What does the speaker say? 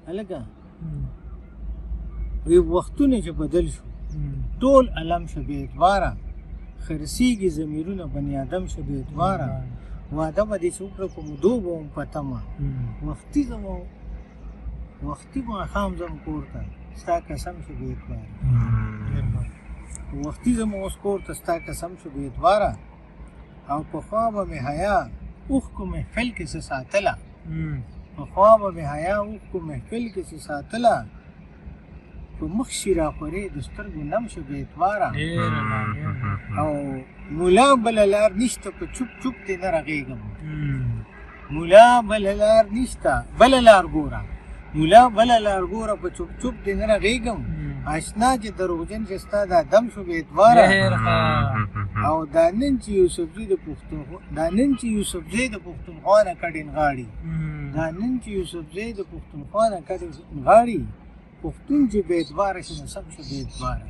هلکه وی وختونه چې بدل شو ټول علم شو بې اعتباره خرسیږي ضمیرونه بني ادم شو بې اعتباره واده به دې چې وکړه په مودو به وم په تمه وختي ماښام ځم کور ته ستا قسم شو بې اعتباره وختي ځم اوس کور ته ستا قسم شو بې اعتباره او پخوا به مې حیا اوښکو محفل کې څه ساتله پخوا به مې حیا اوښکو محفل کې څه ساتله په مخ شي راخورې د سترګو نم شو بې اعتباره او ملا بله لار نشته په چوپ چوپ دې نه رغېږم ملا بله لار نشته بله لار ګوره ملا بله لار ګوره په چوپ چوپ دې نه رغېږم اشنا چې دروغجن چې ستا دا دم شو بې اعتباره او دا نن چې یوسفزي د پښتونخوا نه کډین غاړي دا نن چې یوسفزي د پښتونخوا نه کډین غاړي پښتون چې بې اعتباره شي نو سم شو بې اعتباره